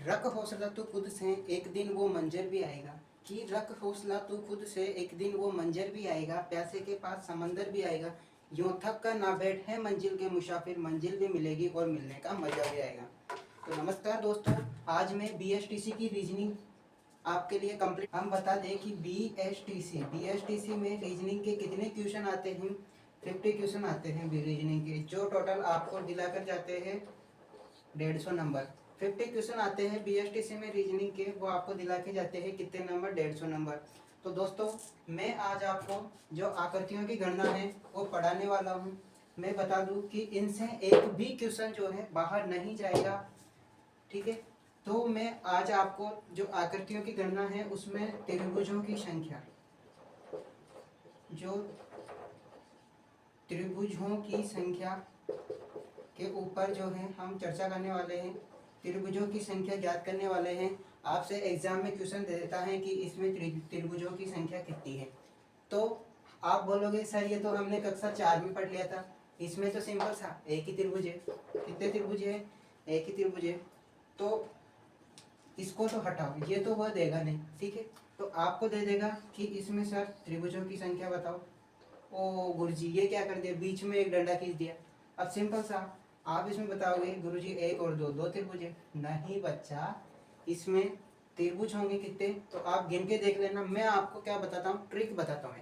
रख हौसला तो खुद से एक दिन वो मंजर भी आएगा। कि रख हौसला तो खुद से एक दिन वो मंजर भी आएगा, प्यासे के पास समंदर भी आएगा। यूं थक कर ना बैठ है मंजिल के मुसाफिर, मंजिल भी मिलेगी और मिलने का मजा भी आएगा। तो नमस्कार दोस्तों, आज मैं बीएसटीसी की रीजनिंग आपके लिए कंप्लीट। हम बता दें कि बीएसटीसी में रीजनिंग के कितने क्वेश्चन आते हैं। 50 क्वेश्चन आते हैं रीजनिंग के, जो टोटल आपको दिलाकर जाते हैं 150 नंबर। 50 क्वेश्चन आते हैं बीएसटीसी में रीजनिंग के, वो आपको दिला के जाते हैं कितने नंबर, 150 नंबर। तो दोस्तों, मैं आज आपको जो आकृतियों की गणना है वो पढ़ाने वाला हूँ। मैं बता दूं कि इनसे एक भी क्वेश्चन जो है बाहर नहीं जाएगा, ठीक है। तो मैं आज आपको जो आकृतियों की गणना है उसमें त्रिभुजों की संख्या, जो त्रिभुजों की संख्या के ऊपर जो है हम चर्चा करने वाले हैं। त्रिभुजों की संख्या ज्ञात करने वाले हैं। आपसे एग्जाम में क्वेश्चन दे देता है कि इसमें त्रिभुजों की संख्या कितनी है। तो आप बोलोगे सर ये तो हमने कक्षा 4 में पढ़ लिया था, इसमें तो सिंपल था, एक ही त्रिभुज है। कितने त्रिभुज है? एक ही त्रिभुज है। तो इसको तो हटाओ, ये तो वह देगा नहीं, ठीक है। तो आपको दे देगा कि इसमें सर त्रिभुजों की संख्या बताओ। ओ गुरुजी, ये क्या कर दिया, बीच में एक डंडा खींच दिया। अब सिंपल सा आप इसमें बताओगे गुरुजी एक और दो, दो त्रिभुज है। नहीं बच्चा, इसमें त्रिभुज होंगे कितने, तो आप गिन के देख लेना। मैं आपको क्या बताता हूँ, ट्रिक बताता हूँ।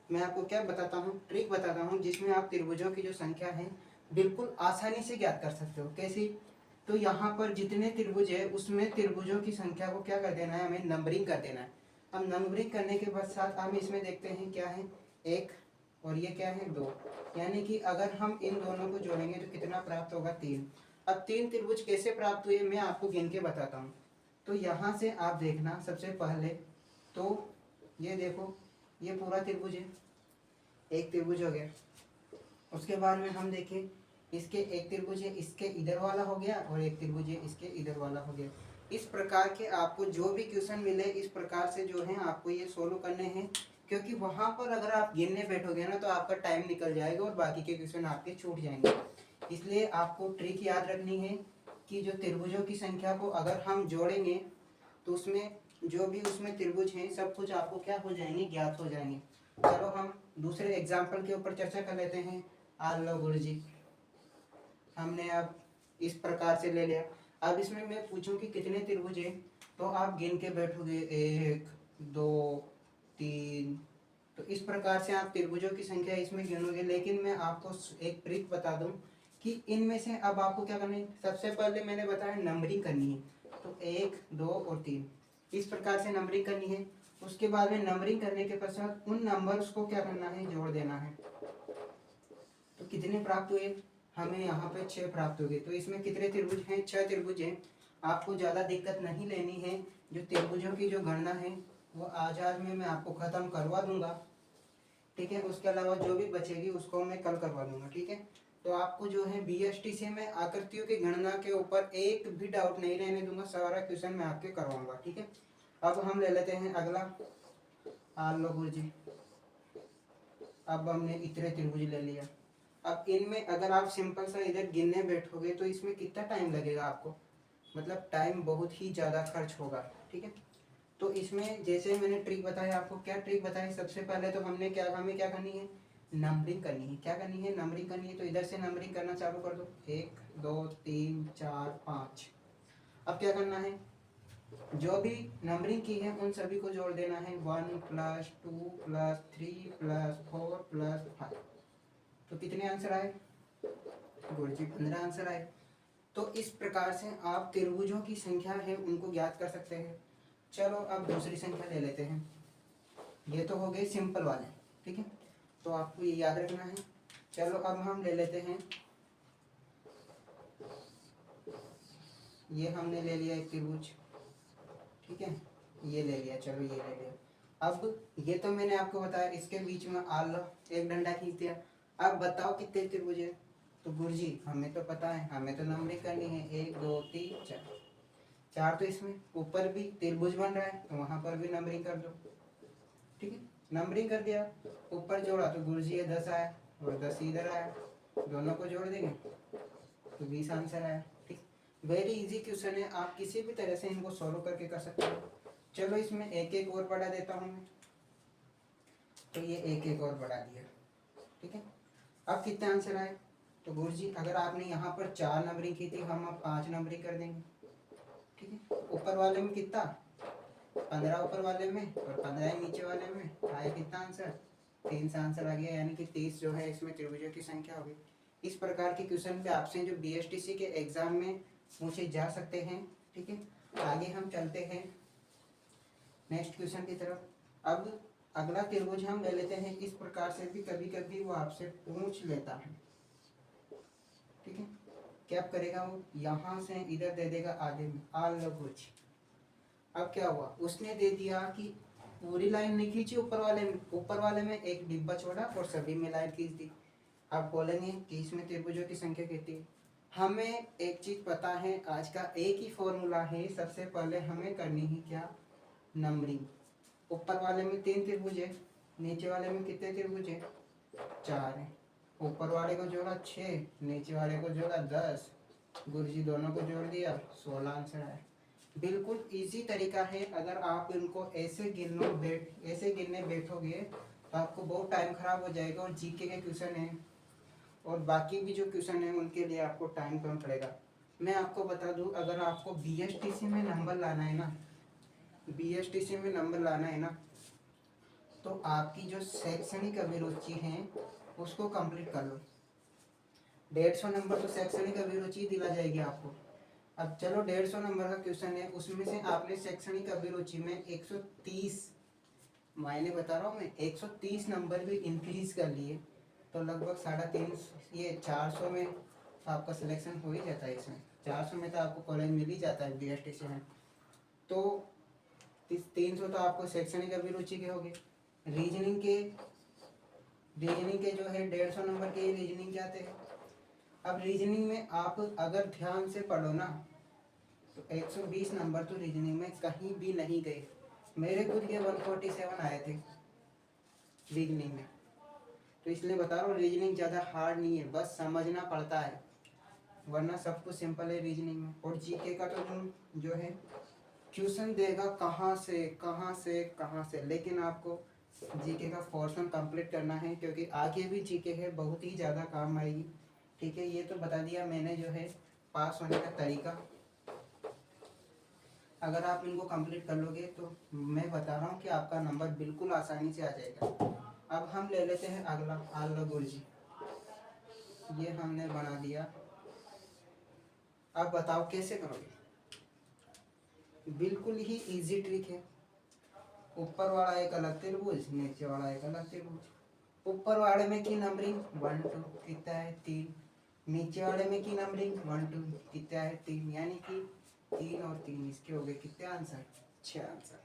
मैं आपको क्या बताता हूँ, ट्रिक बताता हूँ, जिसमें आप त्रिभुजों की जो संख्या है बिल्कुल आसानी से ज्ञात कर सकते हो। कैसी? तो यहाँ पर जितने त्रिभुज है उसमें त्रिभुजों की संख्या को क्या कर देना है, हमें नंबरिंग कर देना है। अब नंबरिंग करने के पश्चात हम इसमें देखते हैं क्या है, एक, और ये क्या है, दो। यानी कि अगर हम इन दोनों को जोड़ेंगे तो कितना प्राप्त होगा, 3। अब 3 त्रिभुज कैसे प्राप्त हुए मैं आपको गिन के बताता हूँ। तो यहाँ से आप देखना, सबसे पहले तो ये देखो, ये पूरा त्रिभुज है, एक त्रिभुज हो गया। उसके बाद में हम देखें, इसके एक त्रिभुज है, इसके इधर वाला हो गया, और एक त्रिभुज है, इसके इधर वाला हो गया। इस प्रकार के आपको जो भी क्वेश्चन मिले, इस प्रकार से जो है आपको ये सोल्व करने हैं। क्योंकि वहां पर अगर आप गिनने बैठोगे ना तो आपका टाइम निकल जाएगा और बाकी के क्वेश्चन आपके छूट जाएंगे। इसलिए आपको ट्रिक याद रखनी है कि जो त्रिभुजों की संख्या को अगर हम जोड़ेंगे तो उसमें जो भी उसमें त्रिभुज हैं सब कुछ आपको क्या हो जाएंगे, ज्ञात हो जाएंगे। चलो हम दूसरे एग्जाम्पल के ऊपर चर्चा कर लेते हैं। आ लो गुरु जी, हमने अब इस प्रकार से ले लिया। अब इसमें मैं पूछूं कि कितने त्रिभुज हैं, तो आप गिन के बैठोगे 1 2 3। तो इस प्रकार से आप त्रिभुजों की संख्या इसमें गिनोगे। लेकिन मैं आपको एक ट्रिक बता दूं कि इनमें से अब आपको क्या करना है। सबसे पहले मैंने बताया नंबरिंग करनी है, तो 1 2 और 3 इस प्रकार से नंबरिंग करनी है। उसके बाद में नंबरिंग करने के पश्चात उन नंबर्स को क्या करना है, जोड़ देना है। तो कितने प्राप्त हुए, हमें यहाँ पे 6 प्राप्त हो गए। तो इसमें कितने त्रिभुज हैं, 6 त्रिभुज हैं। आपको ज़्यादा दिक्कत नहीं लेनी है। जो त्रिभुजों की जो गणना है वो आज में मैं आपको ख़त्म करवा दूंगा, ठीक है। उसके अलावा जो भी बचेगी उसको मैं कल करवा दूंगा, ठीक है। तो आपको जो है बीएसटीसी में आकृतियों की गणना के ऊपर एक भी डाउट नहीं रहने दूंगा, सारा क्वेश्चन मैं आपके करवाऊंगा, ठीक है। अब हम ले लेते हैं अगला। लो गुरु जी, अब हमने इतने त्रिभुज ले लिया। अब इनमें अगर आप सिंपल सा इधर गिनने बैठोगे तो इसमें कितना टाइम लगेगा आपको, मतलब टाइम बहुत ही ज़्यादा खर्च होगा, ठीक है। तो इसमें जैसे मैंने ट्रिक बताया, आपको क्या ट्रिक बताई, सबसे पहले तो हमें क्या करनी है, नंबरिंग करनी है। क्या करनी है, नंबरिंग करनी है। तो इधर से नंबरिंग करना चालू कर दो, 1 2 3 4 5। अब क्या करना है, जो भी नंबरिंग की है उन सभी को जोड़ देना है, 1 + 2 + 3 + 4 + 5। तो कितने आंसर आए गुरुजी, 15 आंसर आए। तो इस प्रकार से आप त्रिभुजों की संख्या है उनको ज्ञात कर सकते हैं। चलो अब दूसरी संख्या ले लेते हैं। ये तो हो गए सिंपल वाले, ठीक है। तो आपको ये याद रखना है। चलो अब हम ले लेते हैं, ये हमने ले लिया एक त्रिभुज, ठीक है, ये ले लिया, चलो ये ले लिया। अब ये तो मैंने आपको बताया, इसके बीच में एक डंडा खींच दिया। अब बताओ कितने त्रिभुज है। तो गुरुजी हमें तो पता है, हमें तो नंबरिंग करनी है, 1 2 3 4। 4 तो इसमें ऊपर भी त्रिभुज बन रहा है तो वहां पर भी नंबरिंग कर दो, ठीक है। नंबरिंग कर दिया, ऊपर जोड़ा तो गुरुजी ये 10 आया और 10 इधर आया, दोनों को जोड़ देंगे तो 20 आंसर आया, ठीक। वेरी इजी क्वेश्चन है, आप किसी भी तरह से इनको सॉल्व करके कर सकते हो। चलो इसमें एक एक और बढ़ा देता हूँ मैं, तो ये एक एक और बढ़ा दिया, ठीक है। अब कितने आंसर आए? तो गुरुजी अगर आपने यहाँ पर 4 नंबरिंग की थी, हम अब 5 नंबरिंग कर देंगे, ठीक है। ऊपर वाले में कितना? 15 ऊपर वाले में और 15 नीचे वाले में, आया कितना आंसर? 3 से आंसर आ गया, यानी कि 30 जो है इसमें त्रिभुजों की संख्या होगी। इस प्रकार के क्वेश्चन पे आपसे जो BSTC के एग्जाम में पूछे जा सकते हैं, ठीक है। आगे हम चलते हैं नेक्स्ट क्वेश्चन की तरफ। अब अगला त्रिभुज हम ले लेते हैं, इस प्रकार से भी कभी कभी वो आपसे पूछ लेता है, ठीक है। क्या करेगा वो? यहाँ से इधर दे देगा आगे में आलगुज। अब क्या हुआ, उसने दे दिया कि पूरी लाइन नहीं खींची ऊपर वाले में एक डिब्बा छोड़ा और सभी में लाइन खींच दी। आप बोलेंगे कि इसमें त्रिभुजों की संख्या कितनी है? हमें एक चीज पता है, आज का एक ही फॉर्मूला है। सबसे पहले हमें करनी है क्या? नंबरिंग। ऊपर वाले में 3 त्रिभुज है, नीचे वाले में कितने त्रिभुज है? 4 है। ऊपर वाले को जोड़ा 6, नीचे वाले को जोड़ा 10, गुरुजी दोनों को जोड़ दिया, 16 आंसर है। बिल्कुल इजी तरीका है। अगर आप इनको ऐसे गिनने बैठोगे तो आपको बहुत टाइम खराब हो जाएगा, और जीके के क्वेश्चन है और बाकी भी जो क्वेश्चन है उनके लिए आपको टाइम कम पड़ेगा। मैं आपको बता दूं, अगर आपको BSTC में नंबर लाना है ना, BSTC में नंबर लाना है ना, तो आपकी जो शैक्षणिक अभिरुचि है उसको कंप्लीट कर लो। 150 नंबर तो शैक्षणिक अभिरुचि दिला जाएगी आपको। अब चलो 150 नंबर का क्वेश्चन है, उसमें से आपने शैक्षणिक अभिरुचि में 130, मायने बता रहा हूँ मैं, 130 नंबर भी इंक्रीज कर लिए, तो लगभग 350, ये 400 में आपका सिलेक्शन हो ही जाता है। इसमें 400 में तो आपको कॉलेज मिल ही जाता है BSTC में। तो 300 तो आपको शैक्षणिक अभिरुचि के हो गए। रीजनिंग के जो है 150 नंबर के रीजनिंग के आते हैं। अब रीजनिंग में आप अगर ध्यान से पढ़ो ना, तो 120 नंबर तो रीजनिंग में कहीं भी नहीं गए। मेरे खुद के 147 आए थे रीजनिंग में। तो इसलिए बता रहा हूँ, रीजनिंग ज़्यादा हार्ड नहीं है, बस समझना पड़ता है, वरना सब कुछ सिंपल है रीजनिंग में। और जीके का तो जो है क्वेश्चन देगा कहाँ से कहाँ से कहाँ से, लेकिन आपको जीके का पोर्शन कंप्लीट करना है, क्योंकि आगे भी जीके है, बहुत ही ज़्यादा काम आएगी, ठीक है। ये तो बता दिया मैंने जो है पास होने का तरीका। अगर आप इनको कंप्लीट कर लोगे तो मैं बता रहा हूँ कि आपका नंबर बिल्कुल आसानी से आ जाएगा। अब हम ले लेते हैं अगला आलगुर्जी। ये हमने बना दिया। अब बताओ कैसे करोगे? बिल्कुल ही इजी ट्रिक है। ऊपर वाला एक अलग त्रिभुज, नीचे वाला एक अलग त्रिभुज। ऊपर वाले में की नंबरिंग 1 2 कितना है 3, नीचे वाले में की नंबरिंग 1 2 कितना है 3, यानी कि 3 और 3 इसके हो गए कितने आंसर? 6 आंसर,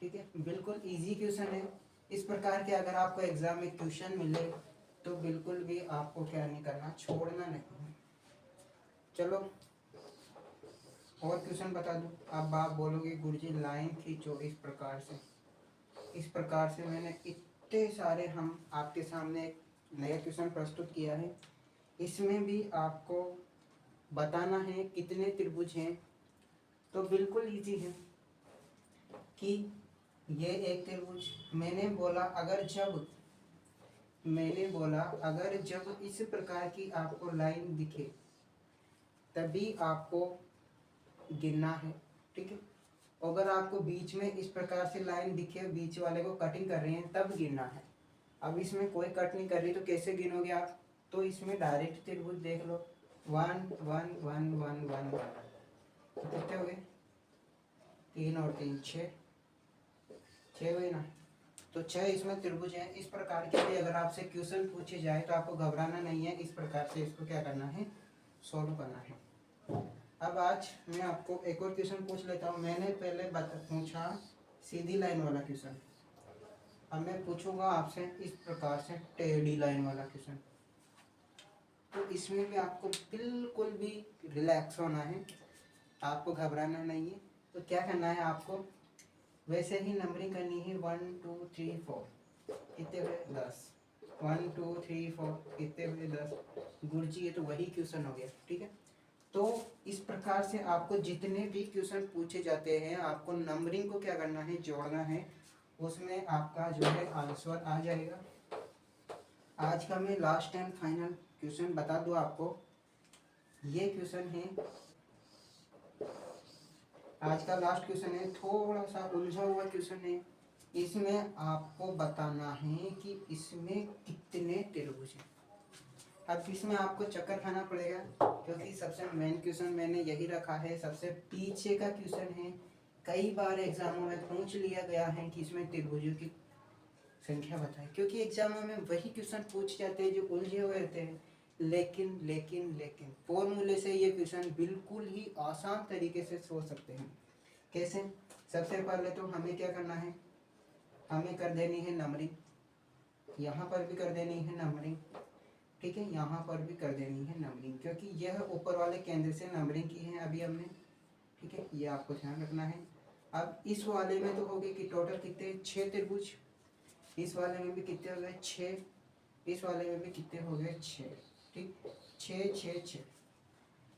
ठीक है। बिल्कुल इजी क्वेश्चन है। इस प्रकार के अगर आपको एग्जाम में क्वेश्चन मिले तो बिल्कुल भी आपको क्या नहीं करना, छोड़ना नहीं। चलो और क्वेश्चन बता दूं। अब आप बोलोगे गुरुजी लाइन खींचो इस प्रकार से। इस प्रकार से मैंने इतने सारे हम आपके सामने एक नया क्वेश्चन प्रस्तुत किया है। इसमें भी आपको बताना है कितने त्रिभुज हैं। तो बिल्कुल इजी है कि ये एक त्रिभुज, मैंने बोला अगर जब इस प्रकार की आपको लाइन दिखे तभी आपको गिनना है, ठीक है। अगर आपको बीच में इस प्रकार से लाइन दिखे, बीच वाले को कटिंग कर रही है, तब गिनना है। अब इसमें कोई कट नहीं कर रही तो कैसे गिनोगे आप? तो इसमें डायरेक्ट त्रिभुज देख लो, 1 1 1 1 1 1, कितने हो गए? 3 और 3 6 हुए ना। तो 6 इसमें त्रिभुज है। इस प्रकार के भी अगर आपसे क्वेश्चन पूछे जाए तो आपको घबराना नहीं है, इस प्रकार से इसको क्या करना है, सॉल्व करना है। अब आज मैं आपको एक और क्वेश्चन पूछ लेता हूँ। मैंने पहले पूछा सीधी लाइन वाला क्वेश्चन, अब मैं पूछूंगा आपसे इस प्रकार से टेढ़ी लाइन वाला क्वेश्चन। तो इसमें भी आपको बिल्कुल भी रिलैक्स होना है, आपको घबराना नहीं है। तो क्या करना है आपको, वैसे ही नंबरिंग करनी है 1 2 3 4, कितने हुए 10, 1 2 3 4 कितने हुए 10। गुरुजी ये तो वही क्वेश्चन हो गया, ठीक है। तो इस प्रकार से आपको जितने भी क्वेश्चन पूछे जाते हैं आपको नंबरिंग को क्या करना है, जोड़ना है, उसमें आपका जो है आंसर आ जाएगा। आज का मैं लास्ट एंड फाइनल क्वेश्चन बता दूं आपको। ये क्वेश्चन है, आज का लास्ट क्वेश्चन है, थोड़ा सा उलझा हुआ क्वेश्चन है। इसमें आपको बताना है कि इसमें कितने त्रिभुज हैं। अब इसमें आपको चक्कर खाना पड़ेगा क्योंकि सबसे मेन क्वेश्चन मैंने यही रखा है, सबसे पीछे का क्वेश्चन है। कई बार एग्जामों में पूछ लिया गया है कि इसमें त्रिभुजों की संख्या बताएं, क्योंकि एग्जामों में वही क्वेश्चन पूछ जाते हैं जो उलझे हुए रहते हैं। लेकिन लेकिन लेकिन फॉर्मूले से ये क्वेश्चन बिल्कुल ही आसान तरीके से सोच सकते हैं। कैसे? सबसे पहले तो हमें क्या करना है, हमें कर देनी है नंबरिंग, यहाँ पर भी कर देनी है नंबरिंग, ठीक है, यहाँ पर भी कर देनी है नंबरिंग, क्योंकि यह ऊपर वाले केंद्र से नंबरिंग की है अभी हमने, ठीक है, ये आपको ध्यान रखना है। अब इस वाले में तो हो गए कि टोटल कितने, 6 त्रिभुज, इस वाले में भी कितने हो गए 6, इस वाले में भी कितने हो गए 6, ठीक, 6 6 6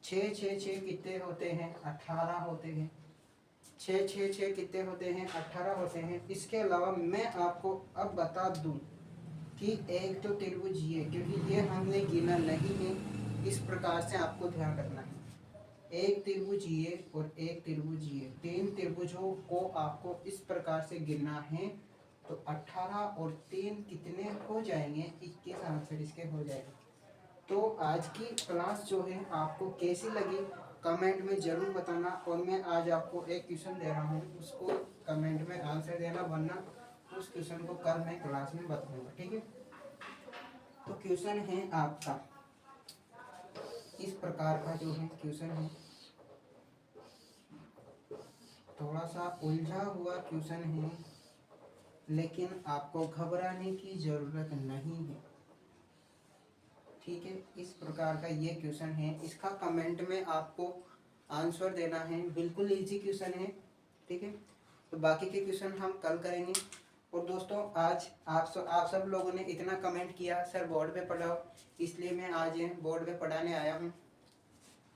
6 6 6 कितने होते हैं, 18 होते हैं। 6 6 6 कितने होते हैं, 18 होते हैं। इसके अलावा मैं आपको अब बता दूं कि एक तो त्रिभुज ये, क्योंकि ये हमने गिना नहीं है, इस प्रकार से आपको ध्यान रखना है। एक त्रिभुज ये और एक त्रिभुज ये, 3 त्रिभुजों को आपको इस प्रकार से गिनना है। तो 18 और 3 कितने हो जाएंगे, 21 आंसर इसके हो जाएंगे। तो आज की क्लास जो है आपको कैसी लगी कमेंट में ज़रूर बताना, और मैं आज आपको एक क्वेश्चन दे रहा हूँ, उसको कमेंट में आंसर देना, वरना उस क्वेश्चन को कल मैं क्लास में बताऊंगा, ठीक है। तो क्वेश्चन है आपका इस प्रकार का जो है क्वेश्चन है, थोड़ा सा उलझा हुआ क्वेश्चन है, लेकिन आपको घबराने की ज़रूरत नहीं है, ठीक है। इस प्रकार का ये क्वेश्चन है, इसका कमेंट में आपको आंसर देना है, बिल्कुल इजी क्वेश्चन है, ठीक है। तो बाकी के क्वेश्चन हम कल करेंगे। और दोस्तों आज आप सब लोगों ने इतना कमेंट किया सर बोर्ड पे पढ़ाओ, इसलिए मैं आज बोर्ड पे पढ़ाने आया हूँ।